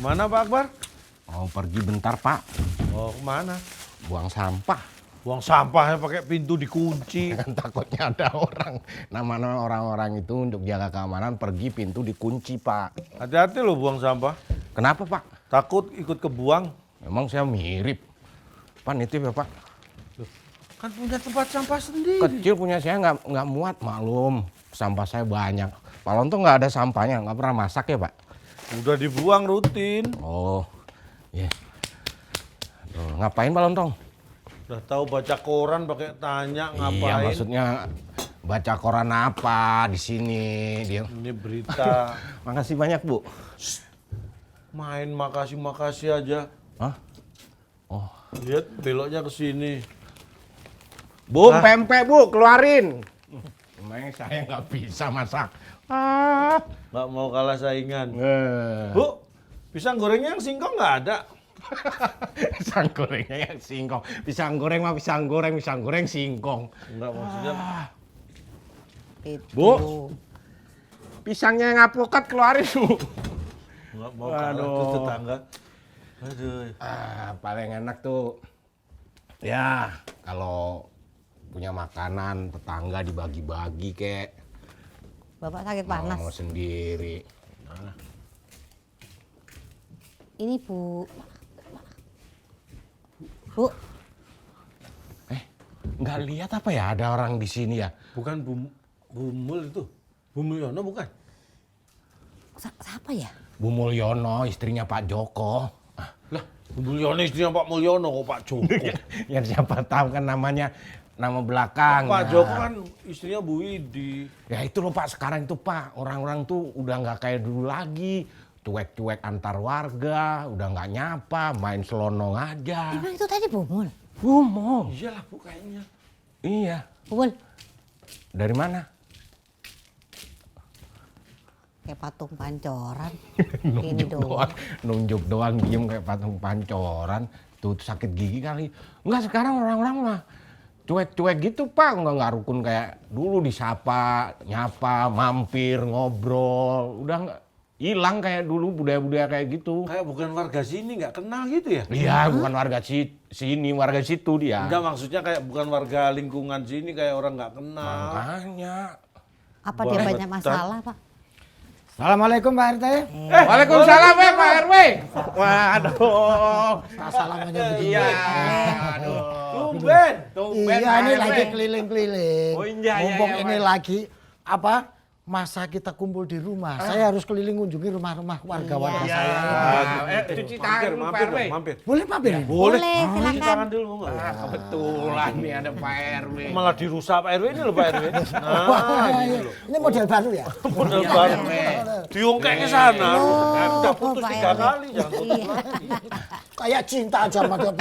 Mana Pak Akbar? Mau pergi bentar, Pak. Oh, kemana? Buang sampah. Buang sampahnya pakai pintu dikunci. Kan takutnya ada orang. Nama-nama orang-orang itu untuk jaga keamanan pergi pintu dikunci, Pak. Hati-hati loh buang sampah. Kenapa, Pak? Takut ikut kebuang. Memang saya mirip. Pak, nitip ya, Pak. Kan punya tempat sampah sendiri. Kecil punya saya nggak muat, maklum. Sampah saya banyak. Pak Lonto nggak ada sampahnya, nggak pernah masak ya, Pak? Udah dibuang rutin. Oh, iya. Aduh, ngapain Pak Lontong? Udah tahu baca koran pakai tanya ngapain? Iya, maksudnya baca koran apa di sini dia. Ini berita. Makasih banyak, Bu. Main makasih aja. Hah? Oh. Lihat beloknya ke sini. Bu, pempek, Bu, keluarin. Emangnya saya nggak bisa masak. Nggak mau kalah saingan. Eh. Bu, pisang gorengnya yang singkong nggak ada. Pisang gorengnya yang singkong. Pisang goreng mah pisang goreng singkong. Enggak maksudnya. Itu. Bu, pisangnya yang apokat keluarin, Bu. Nggak mau kalah Aduh. ke tetangga. Aduh. Paling enak tuh, ya kalau punya makanan tetangga dibagi-bagi kek. Bapak sakit panas. Mau sendiri. Ini Bu. Bu, Nggak lihat apa ya ada orang di sini ya? Bukan Bumul itu. Bu Mulyono bukan? siapa ya? Bu Mulyono, istrinya Pak Joko. Lah, Bu Mulyono istrinya Pak Mulyono kok Pak Joko. Yang siapa tahu kan namanya, nama belakang. Pak Joko kan istrinya Bu Widi. Ya itu loh Pak, sekarang itu Pak, orang-orang tuh udah nggak kayak dulu lagi. Cuek-cuek antar warga, udah nggak nyapa, main selonong aja. Emang itu tadi Bumul? Bumul. Iyalah Bu kayaknya. Iya. Bumul, Dari mana? kayak patung pancoran. Nunjuk Ini doang. doang, nunjuk doang, diem kayak patung pancoran. Tuh sakit gigi kali. Enggak, sekarang orang-orang mah cuek-cuek gitu Pak, nggak rukun kayak dulu, disapa, nyapa, mampir, ngobrol. Udah nggak, hilang kayak dulu budaya-budaya kayak gitu. Kayak bukan warga sini, nggak kenal gitu ya? Iya, bukan warga sini, warga situ dia. Enggak, maksudnya kayak bukan warga lingkungan sini, kayak orang nggak kenal. Makanya. Apa dia banyak masalah, Pak? Assalamualaikum Pak RT. Waalaikumsalam ya Pak RW. Waduh. Assalamualaikum begini. Iya. Aduh. Tumben. Tumben Iya, ini Pak RW. lagi keliling-keliling. Oh, iya, iya, Mumpung iya, ini Pak. lagi apa? Masa kita kumpul di rumah. Saya harus keliling kunjungi rumah-rumah warga-warga Iya. saya. Cuci tangan dulu Pak RW. mampir. Boleh mampir? Boleh. Boleh, Cuci silakan. tangan dulu mau nggak? Kebetulan nih ada Pak RW. Malah dirusak Pak RW ini loh Pak RW. Nah, gitu loh. Ini model baru ya? Model Iya, baru. RW. Diungkek ke sana. Udah Oh, putus Pak 3 RW. kali, jangan putus Iya. lagi. Kayak cinta aja sama dia.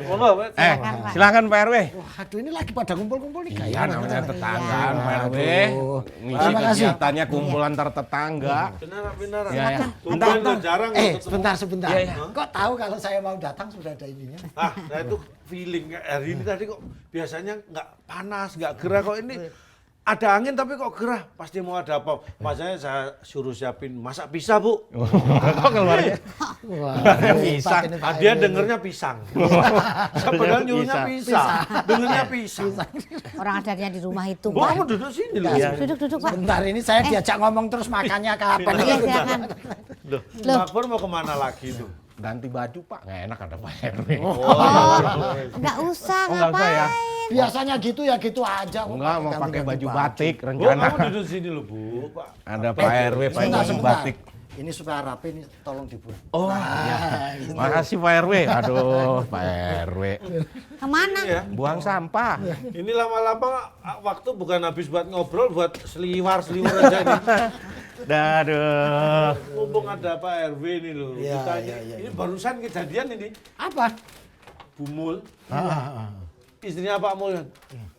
Monggo, Pak. Silakan, Pak. Silakan Pak RW. Waduh, ini lagi pada kumpul-kumpul nih Iya, kayak. namanya tetangga Iya. Pak RW. Aduh. Ngisi Terima kasih. kegiatannya kumpul antar tetangga. Benar. Iya, iya. Tumben loh, jarang ketemu. Sebentar. Iya, iya. Kok tahu kalau saya mau datang sudah ada ininya? Saya tuh feeling kayak hari ini tadi kok biasanya nggak panas, nggak gerah, kok ini ada angin tapi kok gerah. Pasti mau ada apa. Makanya saya suruh siapin masak pisah, Bu. Kok keluarnya? Wah, Pisang. hebat ini Pak Dia RW. dengernya pisang. Saya padahal nyuruhnya pisah. Dengernya pisang. Orang adarnya di rumah itu, Bu, Pak. kamu duduk sini loh. Duduk, Pak. Bentar ini saya diajak ngomong terus makannya kapan? Iya, silakan. Loh, Loh. Pak Akbar mau kemana lagi tuh? Ganti baju Pak, nggak enak ada Pak RW. Nggak usah, Oh, nggak usah ya? ngapain? Biasanya gitu ya gitu aja. kok Enggak, mau ganti-ganti pakai baju baju. batik Bu, rencana. kamu duduk sini loh, Bu. Pak. Ada Pak RW pakai Sebentar, baju sebentar. batik. Ini supaya rapi ini tolong dibuat. Oh, iya. Makasih Pak RW. Aduh, Pak RW. Kemana? Ya. Buang sampah. Ini lama-lama waktu bukan habis buat ngobrol, buat seliwar aja ini. Daduh. Mumpung ada Pak RW ini loh. Iya, Ditanya, iya. ini barusan kejadian ini. Apa? Bumul, Ah, istrinya Pak Mul.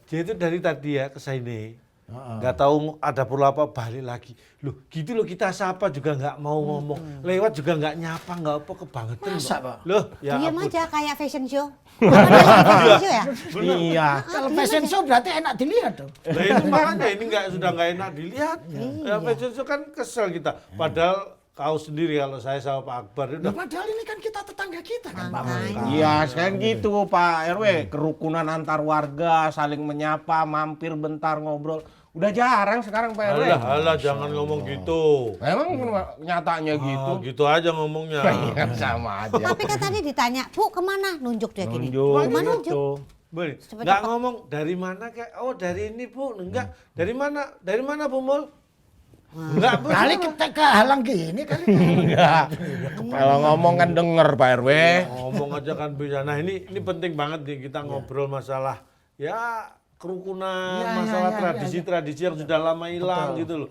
Dia itu dari tadi ya ke sini. Nggak tahu ada perlu apa balik lagi. Loh, gitu loh kita sapa juga nggak mau ngomong. Lewat juga nggak nyapa, nggak apa kebangetan. Masa, Pak? Pak? Loh, ya Diam ampun. aja kayak fashion show. Kan ada fashion show ya? Iya. Kalau fashion show berarti enak dilihat dong. Nah ini makanya ini sudah nggak enak dilihat. Ya fashion show kan kesel kita. Padahal kau sendiri kalau saya sama Pak Akbar itu Nah, padahal ini kan kita tetangga kita kan Pak Mangka. Iya, sekarang gitu Pak RW, kerukunan antar warga, saling menyapa, mampir bentar ngobrol. Udah jarang sekarang Pak RW. Alah, jangan ngomong gitu. Emang nyatanya gitu. Gitu aja ngomongnya. Iya, sama aja. Tapi kan tadi ditanya, Bu kemana? Nunjuk dia gini. Nunjuk, Kemana nunjuk? gitu. Boleh. Cepet, Nggak cepet. ngomong dari mana kayak, oh dari ini Bu, enggak. Dari mana Bu Mul? Enggak Bu. Kali kita kehalang gini kali. Enggak. Kalau ngomong kan denger Pak RW. Ngomong aja kan bisa. Nah ini penting banget nih kita ngobrol masalah ya kerukunan, masalah tradisi-tradisi yang sudah lama hilang gitu loh.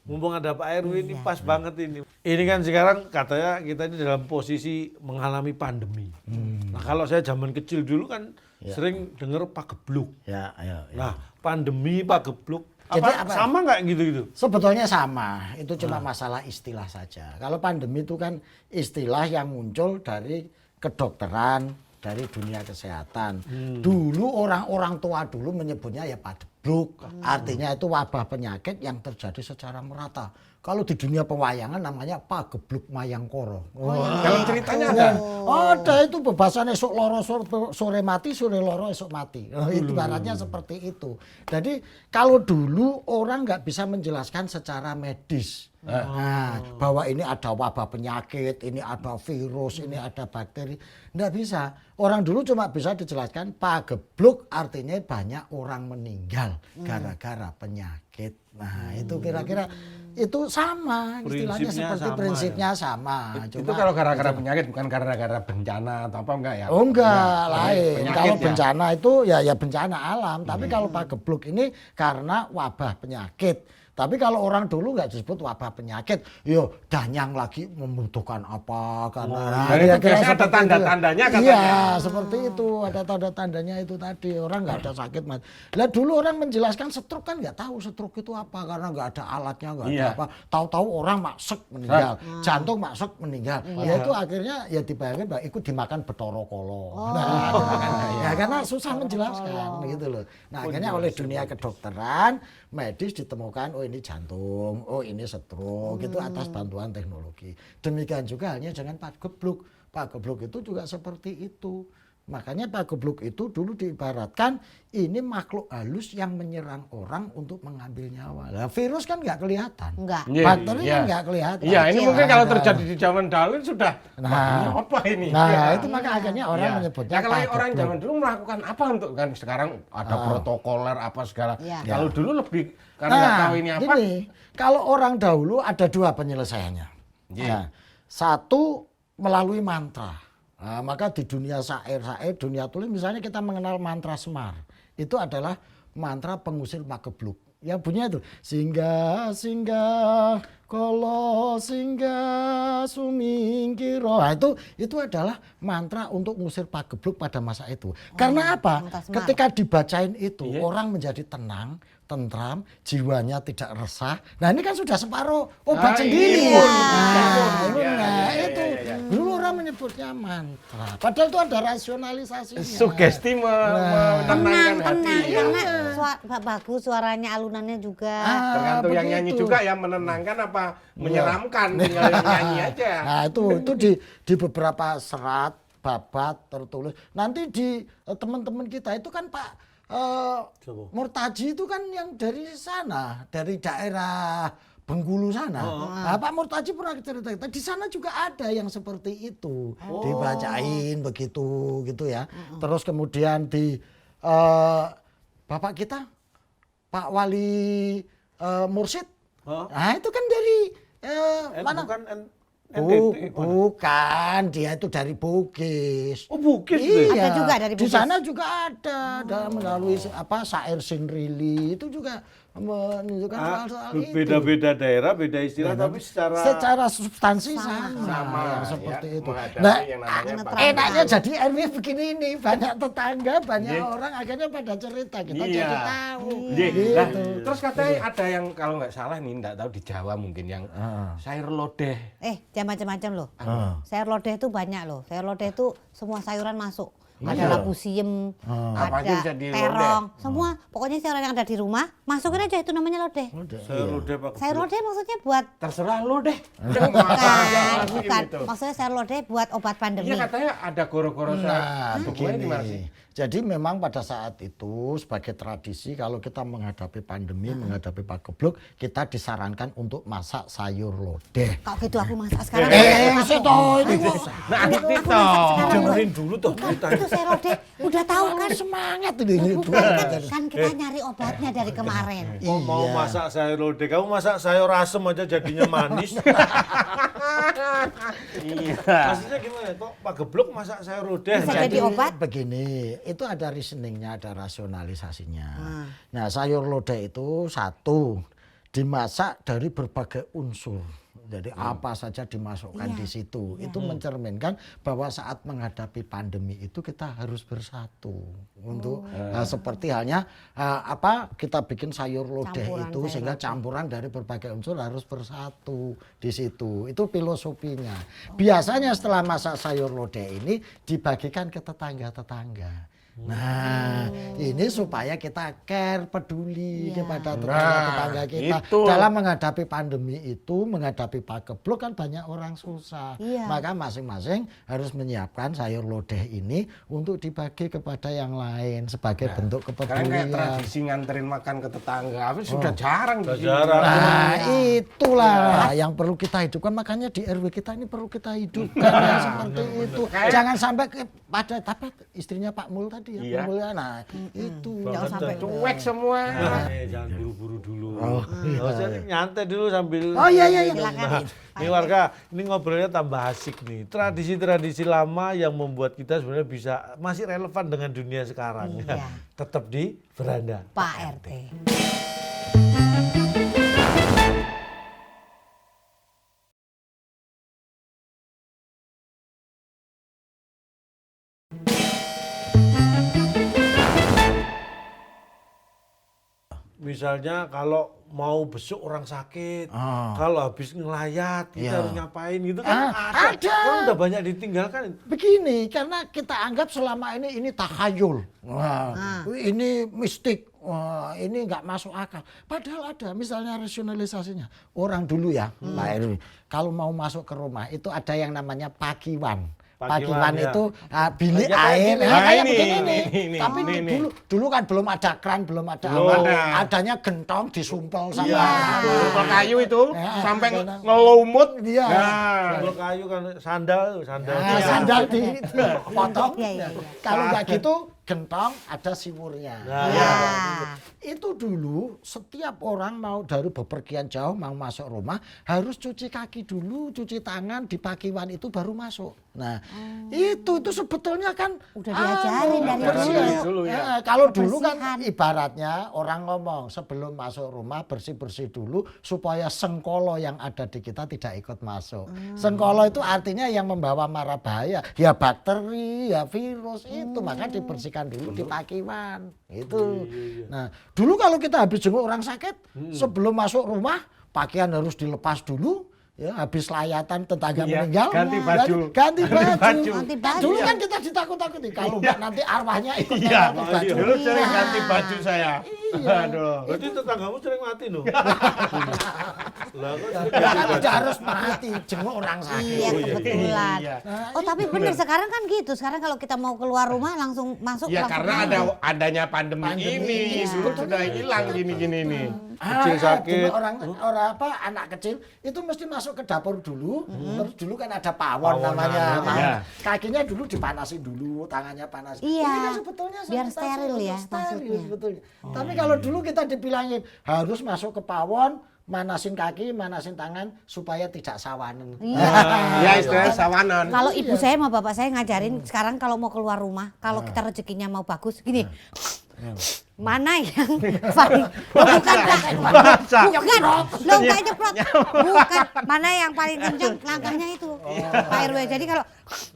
Mumpung ada Pak RW ini pas banget ini. Ini kan sekarang katanya kita ini dalam posisi mengalami pandemi. Nah kalau saya zaman kecil dulu kan sering denger Pak Gebluk. Ya. Nah pandemi Pak Gebluk. Jadi apa? Sama nggak gitu-gitu? Sebetulnya sama, itu cuma masalah istilah saja. Kalau pandemi itu kan istilah yang muncul dari kedokteran, dari dunia kesehatan. Dulu orang-orang tua dulu menyebutnya ya padebluk, artinya itu wabah penyakit yang terjadi secara merata. Kalau di dunia pewayangan namanya pagebluk mayangkara. Dalam ceritanya ada. Ada itu bebasan esok loro sore mati, sore loro esok mati. Itu ibaratnya seperti itu. Jadi kalau dulu orang nggak bisa menjelaskan secara medis. Nah, bahwa ini ada wabah penyakit, ini ada virus, ini ada bakteri. Nggak bisa. Orang dulu cuma bisa dijelaskan pagebluk artinya banyak orang meninggal gara-gara penyakit. Nah, itu kira-kira itu sama istilahnya Prinsipnya seperti sama, prinsipnya sama. Itu kalau gara-gara penyakit bukan gara-gara bencana atau apa enggak ya? Oh enggak, lain. Penyakit Kalau ya? bencana itu ya bencana alam. Tapi kalau pagebluk ini karena wabah penyakit. Tapi kalau orang dulu nggak disebut wabah penyakit, yo danyang lagi membutuhkan apa karena Dan itu biasanya ada seperti itu. tanda-tandanya katanya. Iya, seperti itu ada tanda-tandanya itu tadi orang nggak ada sakit mati. Lah dulu orang menjelaskan stroke kan nggak tahu stroke itu apa karena nggak ada alatnya nggak ada Iya. apa. Tahu-tahu orang maksek meninggal, jantung maksek meninggal. Ya itu akhirnya ya dibayangin bahwa ikut dimakan betoro kolo. Nah, ya karena susah menjelaskan gitu loh. Nah akhirnya oleh dunia kedokteran medis ditemukan oh ini jantung, oh ini stroke gitu atas bantuan teknologi. Demikian juga halnya dengan pagebluk. Pagebluk itu juga seperti itu. Makanya pagebluk itu dulu diibaratkan ini makhluk halus yang menyerang orang untuk mengambil nyawa. Nah, virus kan nggak kelihatan. Enggak. Iya, Bakteri iya. kan nggak kelihatan. Iya, ini mungkin kalau Nah, terjadi di zaman dahulu sudah. Nah. Apa ini? Nah, Ya. itu maka akhirnya orang Iya. menyebutnya Nah, kalau orang pagebluk. zaman dulu melakukan apa untuk kan sekarang ada protokoler apa segala. Iya. Kalau dulu lebih karena nggak tahu ini apa. Gini, kalau orang dahulu ada dua penyelesaiannya. Iya. Nah, satu melalui mantra. Nah, maka di dunia syair, dunia tulis misalnya kita mengenal mantra Semar. Itu adalah mantra pengusir pagebluk. Yang bunyinya itu singgah kolo singgah sumingkiro. Nah, itu adalah mantra untuk mengusir pagebluk pada masa itu. Karena apa? mantra Semar. Ketika dibacain itu orang menjadi tenang, tentram, jiwanya tidak resah. Nah ini kan sudah separuh obat sendiri. Iya. Itu dulu orang menyebutnya mantra. Padahal itu ada rasionalisasinya. Sugesti menenangkan Tenang, hati. karena bagus suaranya, alunannya juga. Tergantung yang nyanyi begitu. juga yang menenangkan apa menyeramkan, tinggal yang nyanyi aja. Nah itu di beberapa serat, babat tertulis. Nanti di teman-teman kita itu kan Pak Murtaji itu kan yang dari sana, dari daerah Bengkulu sana. Nah, Pak Murtaji pernah cerita di sana juga ada yang seperti itu, dibacain begitu gitu ya. Terus kemudian di bapak kita Pak Wali Mursid, nah itu kan dari mana? Bukan NTT. Bukan, dia itu dari Bugis. Oh Bugis tuh Ada ya? juga dari Di Bugis. sana juga ada melalui syair Sinrili itu juga menunjukkan soal-soal itu. Beda-beda daerah, beda istilah, tapi Secara substansi sama, ya, seperti itu. menghadapi Nah, yang namanya Netral. enaknya jadi RW begini nih, banyak tetangga, banyak orang akhirnya pada cerita kita Iya. jadi tahu. Iya. Nah, Gitu. terus katanya ada yang kalau nggak salah nih, nggak tahu di Jawa mungkin yang sayur lodeh. Jangan macam-macam loh. Sayur lodeh itu banyak loh. Sayur lodeh itu semua sayuran masuk. ada labu siem, Apa aja bisa ada di terong, semua. Pokoknya sayuran yang ada di rumah, masukin aja itu namanya lodeh. Sayur lodeh Pak. Sayur lodeh maksudnya buat Terserah lu deh. bukan, maksudnya sayur lodeh buat obat pandemi. Iya katanya ada goro-goro Nah, Hubungannya gimana sih? begini. Jadi memang pada saat itu sebagai tradisi kalau kita menghadapi pandemi, menghadapi pagebluk, kita disarankan untuk masak sayur lodeh. Kalau gitu aku masak sekarang. Seto ini. Nanti Aku masak toh. sekarang. Dengerin dulu toh Bukan, ceritanya. itu sayur lodeh udah tahu kan. Semangat ini. Bukan kan kita nyari obatnya dari kemarin. Mau masak sayur lodeh, kamu masak sayur asem aja jadinya manis. Iya. Maksudnya gimana? Kok Pak Geblok masak sayur lodeh? Bisa jadi obat? Begini, itu ada reasoningnya, ada rasionalisasinya. Nah, sayur lodeh itu satu dimasak dari berbagai unsur. Jadi apa saja dimasukkan di situ. Itu mencerminkan bahwa saat menghadapi pandemi itu kita harus bersatu untuk seperti halnya kita bikin sayur lodeh Campuran itu sayur sehingga lodeh. campuran dari berbagai unsur harus bersatu di situ. Itu filosofinya. Biasanya setelah masak sayur lodeh ini dibagikan ke tetangga-tetangga. Nah, ini supaya kita care, peduli kepada tetangga-tetangga kita. itu. Dalam menghadapi pandemi itu, menghadapi pagebluk kan banyak orang susah. Iya. Maka masing-masing harus menyiapkan sayur lodeh ini untuk dibagi kepada yang lain sebagai bentuk Sekarang kayak kepedulian. tradisi nganterin makan ke tetangga, tapi sudah jarang di sini. jarang. Nah, itulah yang perlu kita hidupkan. Makanya di RW kita ini perlu kita hidupkan ya, seperti itu. Jangan sampai pada tapi istrinya Pak Mul tadi ya, Iya. Pak Mul ya. Nah, itu. Jangan sampai Cuek semua. Jangan buru-buru dulu. Jadi nyantai dulu sambil. Oh iya iya iya. Silakan. Ini warga, ini ngobrolnya tambah asik nih. Tradisi-tradisi lama yang membuat kita sebenarnya bisa masih relevan dengan dunia sekarang. Iya. Tetap di Beranda. Pak RT. Misalnya kalau mau besuk orang sakit, kalau habis ngelayat kita Iya. harus ngapain gitu kan ada. Kan udah banyak ditinggalkan. Begini, karena kita anggap selama ini takhayul. Wah, ini mistik. Wah, ini nggak masuk akal. Padahal ada, misalnya rasionalisasinya. Orang dulu ya, Pak Heru, kalau mau masuk ke rumah itu ada yang namanya pakiwan. Pakiwan ya. itu bilik Ya, kayak air, gini. kayak Nah, begini ini, nih. ini, Tapi ini. dulu kan belum ada kran, belum ada Belum apa. ada. Adanya gentong disumpel sama Botol kayu itu Ya, sampai iya. ngelumut. Iya. Nah, Kalau kayu kan sandal. Nah, sandal dipotong. Iya, iya, iya. Kalau nggak gitu, gentong ada siwurnya. Nah, Ya. Itu dulu setiap orang mau dari bepergian jauh mau masuk rumah harus cuci kaki dulu, cuci tangan di pakiwan itu baru masuk. Nah, itu sebetulnya kan Udah diajarin dari bersih. dulu ya. Kalau dulu kan Kebersihan. ibaratnya orang ngomong sebelum masuk rumah bersih-bersih dulu supaya sengkolo yang ada di kita tidak ikut masuk. Sengkolo itu artinya yang membawa mara bahaya, ya bakteri, ya virus itu, maka dibersihkan dulu di pakiwan. Itu. Nah, dulu kalau kita habis jenguk orang sakit, sebelum masuk rumah pakaian harus dilepas dulu. Ya, habis layatan tetangga Iya, meninggal, ganti baju. ganti baju. Ganti Nah, baju. dulu kan kita ditakut-takuti kalau nggak nanti arwahnya ikut iya. ganti baju. Dulu sering ganti baju saya. Aduh. Berarti tetanggamu sering mati loh. Lah kok Ya kan tidak harus mati jenguk orang sakit. Iya, kebetulan. Iya. Oh, tapi bener sekarang kan gitu. Sekarang kalau kita mau keluar rumah langsung masuk Ya langsung karena mandi. adanya pandemi ini, iya. dulu sudah hilang gini-gini nih. Kecil sakit. Dulu orang anak kecil itu mesti masuk ke dapur dulu. Terus dulu kan ada pawon namanya. Iya. Kakinya dulu dipanasin dulu, tangannya panas. Iya. Ini kan sebetulnya Biar sanitasi steril untuk ya, steril maksudnya. sebetulnya. Tapi kalau dulu kita dibilangin harus masuk ke pawon, manasin kaki, manasin tangan supaya tidak sawanen. Iya. Ya istilahnya sawanan. Kalau ibu saya sama bapak saya ngajarin sekarang kalau mau keluar rumah, kalau kita rezekinya mau bagus, gini. mana yang paling bukan Masa? bukan lo nggak nyeprot bukan mana yang paling kenceng langkahnya itu Pak RW. Jadi kalau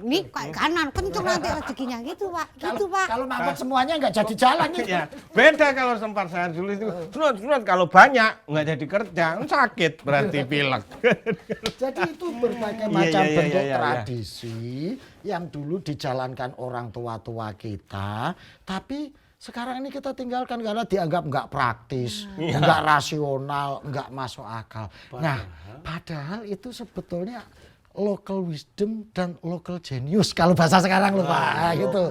ini kanan kenceng nanti rezekinya gitu Pak, gitu Pak. Kalau mampet semuanya nggak jadi jalan nih. Ya, beda kalau sempat saya dulu itu. Sunat kalau banyak nggak jadi kerja, sakit berarti pilek. Jadi itu berbagai Iya, macam iya, bentuk iya, iya. tradisi yang dulu dijalankan orang tua-tua kita, tapi sekarang ini kita tinggalkan karena dianggap nggak praktis, nggak rasional, nggak masuk akal. Nah, padahal itu sebetulnya local wisdom dan local genius kalau bahasa sekarang loh Pak, gitu.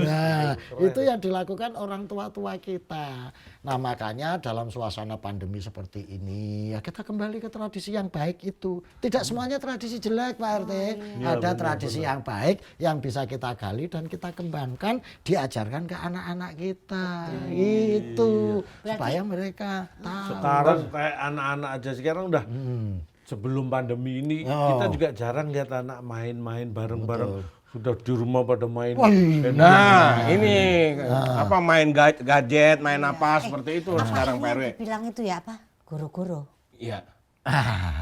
Nah, itu yang dilakukan orang tua-tua kita. Nah, makanya dalam suasana pandemi seperti ini, ya kita kembali ke tradisi yang baik itu. Tidak semuanya tradisi jelek Pak RT. Ada tradisi yang baik yang bisa kita gali dan kita kembangkan, diajarkan ke anak-anak kita. Gitu. Supaya mereka tahu. Sekarang kayak anak-anak aja sekarang udah sebelum pandemi ini kita juga jarang lihat anak main-main bareng-bareng. Sudah di rumah pada main. Nah, ini apa main gadget, main apa seperti itu sekarang Pak RW. Bilang itu ya apa? Goro-goro. Iya.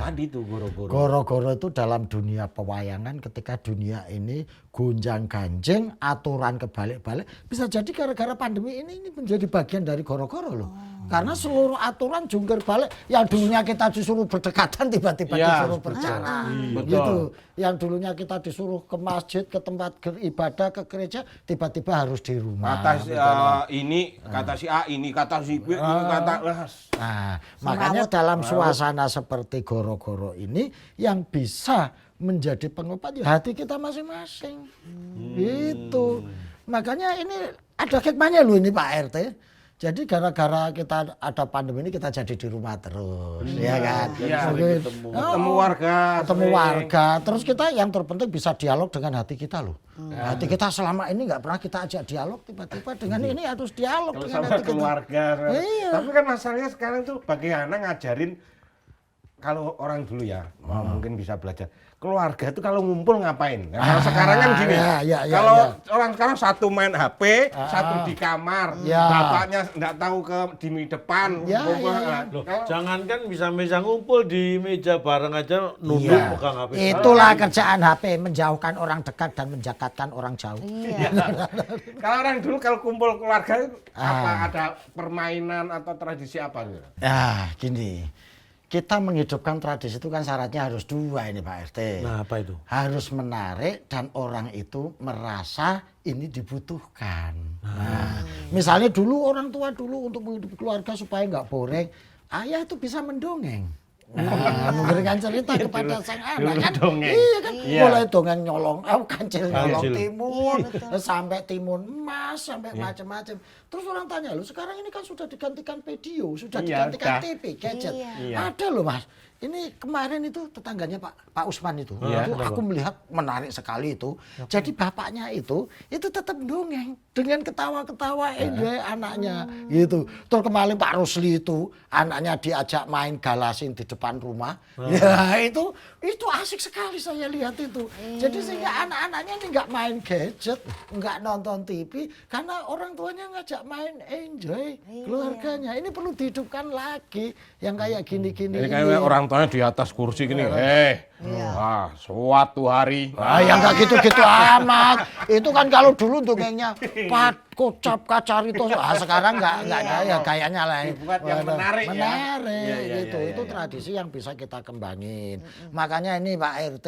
Tadi tuh goro-goro. Goro-goro itu dalam dunia pewayangan ketika dunia ini gonjang-ganjing, aturan kebalik-balik, bisa jadi gara-gara pandemi ini menjadi bagian dari goro-goro loh. Karena seluruh aturan jungkir balik, yang dulunya kita disuruh berdekatan tiba-tiba disuruh berjarak. Gitu. Yang dulunya kita disuruh ke masjid, ke tempat ibadah, ke gereja, tiba-tiba harus di rumah. Kata si ini, kata si A ini, kata si B, ini kata Nah, makanya dalam suasana seperti goro-goro ini yang bisa menjadi pengobat ya hati kita masing-masing. Gitu. Makanya ini ada hikmahnya loh ini Pak RT. Jadi gara-gara kita ada pandemi ini kita jadi di rumah terus, ya kan? Iya, ketemu warga. Ketemu warga. Terus kita yang terpenting bisa dialog dengan hati kita loh. Hati kita selama ini nggak pernah kita ajak dialog, tiba-tiba dengan ini harus dialog Kalau dengan sama hati kita. keluarga. Iya. Tapi kan masalahnya sekarang tuh bagaimana ngajarin kalau orang dulu ya, mungkin bisa belajar. Keluarga itu kalau ngumpul ngapain? Nah, kalau sekarang kan gini. Kalau orang sekarang satu main HP, satu di kamar, bapaknya nggak tahu di depan. Ngumpul. Loh, jangankan bisa meja ngumpul di meja bareng aja nunduk pegang HP. Itulah kerjaan HP, menjauhkan orang dekat dan menjakatkan orang jauh. Kalau orang dulu kalau kumpul keluarga itu apa ada permainan atau tradisi apa gitu? Ya, gini. Kita menghidupkan tradisi itu kan syaratnya harus dua ini Pak RT. Nah, apa itu? Harus menarik dan orang itu merasa ini dibutuhkan. Nah, misalnya dulu orang tua dulu untuk menghidupi keluarga supaya nggak boring, ayah itu bisa mendongeng. Nah, memberikan cerita kepada sang anak kan. Iya kan. Mulai dongeng nyolong kancil nyolong timun sampai timun emas sampai macam-macam. Terus orang tanya lu sekarang ini kan sudah digantikan video, sudah digantikan TV, gadget. Ada loh Mas. Ini kemarin itu tetangganya Pak Usman itu aku melihat menarik sekali itu. Jadi bapaknya itu tetap dongeng dengan ketawa-ketawa enjoy anaknya gitu. Terus kemarin Pak Rusli itu anaknya diajak main galasin di depan rumah. Ya itu asik sekali saya lihat itu. Jadi sehingga anak-anaknya ini nggak main gadget, nggak nonton TV karena orang tuanya ngajak main enjoy keluarganya. Ini perlu dihidupkan lagi yang kayak gini-gini. Ini kayak orang tuanya di atas kursi gini, suatu hari. Ya nggak gitu-gitu amat. Itu kan kalau dulu dongengnya Pak Kocap Kacarito, sekarang nggak ya kayaknya lah. Buat yang menarik gitu. Itu tradisi yang bisa kita kembangin. Makanya ini Pak RT,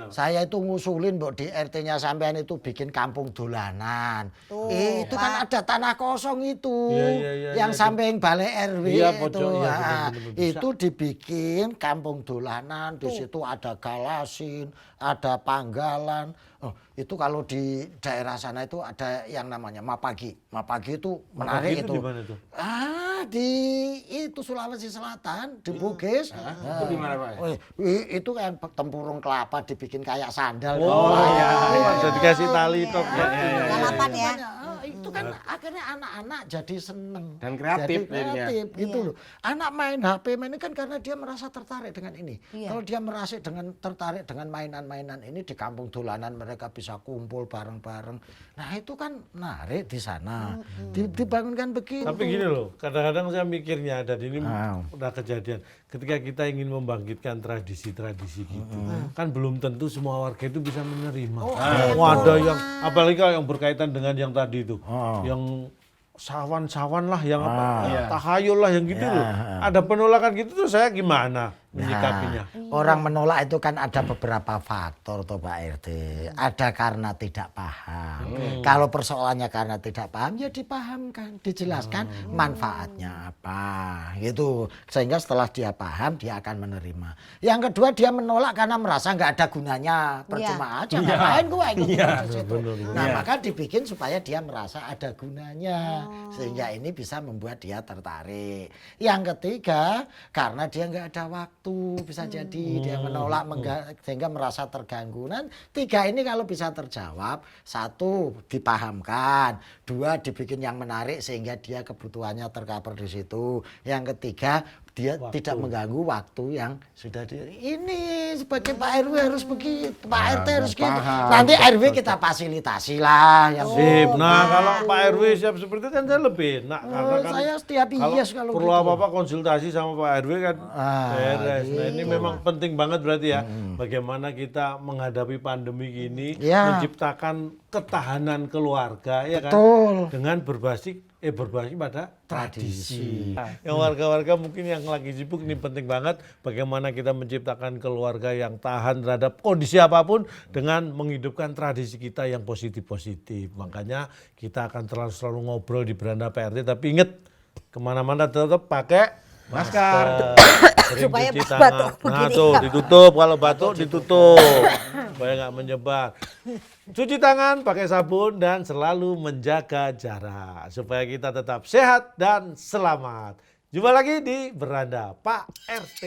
saya itu ngusulin di RT-nya sampean itu bikin kampung dolanan. Itu kan ada tanah kosong itu, yang samping balai RW itu. Itu dibikin kampung dolanan, di situ ada galasin, ada panggalan. Oh, itu kalau di daerah sana itu ada yang namanya Mapagi. Mapagi itu menarik itu. Itu? Di itu Sulawesi Selatan, di Bugis. Itu di mana Pak? Itu yang tempurung kelapa dibikin kayak sandal. Ada dikasih tali top. Lalapan ya. itu kan akhirnya anak-anak jadi seneng. Dan kreatif Jadi jadinya. kreatif gitu loh. Anak main HP main ini kan karena dia merasa tertarik dengan ini. Iya. Kalau dia merasa tertarik dengan mainan-mainan ini di kampung dolanan mereka bisa kumpul bareng-bareng. Nah itu kan menarik di sana. Dibangunkan begitu. Tapi gini loh, kadang-kadang saya mikirnya dan ini Ah. udah kejadian. Ketika kita ingin membangkitkan tradisi-tradisi gitu, kan belum tentu semua warga itu bisa menerima. Ada yang, apalagi kalau yang berkaitan dengan yang tadi itu, yang sawan-sawan lah, yang tahayul lah, yang gitu loh. Ada penolakan gitu tuh saya gimana menyikapinya? Orang menolak itu kan ada beberapa faktor tuh Pak RT. Ada karena tidak paham. Kalau persoalannya karena tidak paham ya dipahamkan, dijelaskan manfaatnya apa gitu. Sehingga setelah dia paham dia akan menerima. Yang kedua dia menolak karena merasa nggak ada gunanya, percuma aja ngapain gua ikut proses itu. Nah, maka dibikin supaya dia merasa ada gunanya. Sehingga ini bisa membuat dia tertarik. Yang ketiga karena dia nggak ada waktu. Bisa jadi dia menolak sehingga merasa terganggu. Dan tiga ini kalau bisa terjawab, satu dipahamkan, dua dibikin yang menarik sehingga dia kebutuhannya tercover di situ. Yang ketiga dia tidak mengganggu waktu yang sudah ini sebagai Pak RW harus begitu, Pak RT harus gitu. Nanti RW kita fasilitasi lah yang Sip. Nah kalau Pak RW siap seperti itu kan saya lebih enak. Karena kan saya setiap yes kalau perlu gitu. apa-apa konsultasi sama Pak RW kan beres. Nah ini memang penting banget berarti ya. Bagaimana kita menghadapi pandemi gini, Ya. menciptakan ketahanan keluarga ya kan. Betul. Dengan berbasis pada tradisi. Yang warga-warga mungkin yang lagi sibuk ini penting banget bagaimana kita menciptakan keluarga yang tahan terhadap kondisi apapun dengan menghidupkan tradisi kita yang positif-positif. Makanya kita akan selalu ngobrol di beranda PRT tapi ingat kemana-mana tetap pakai masker. Sering Supaya cuci batuk tangan. Nah begini. tuh ditutup, kalau batuk ditutup supaya nggak menyebar. Cuci tangan pakai sabun dan selalu menjaga jarak supaya kita tetap sehat dan selamat. Jumpa lagi di Beranda Pak RT.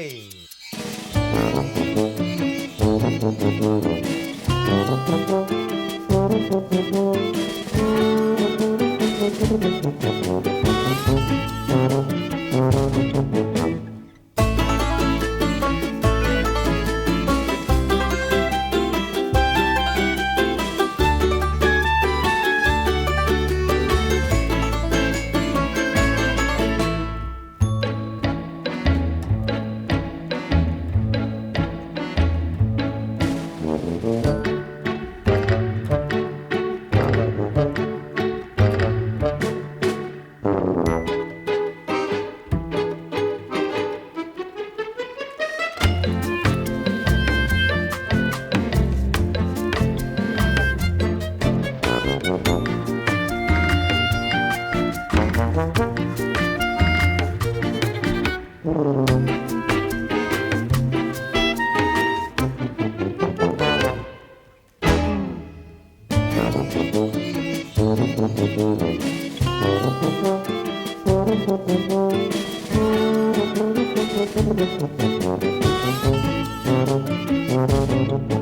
Thank you.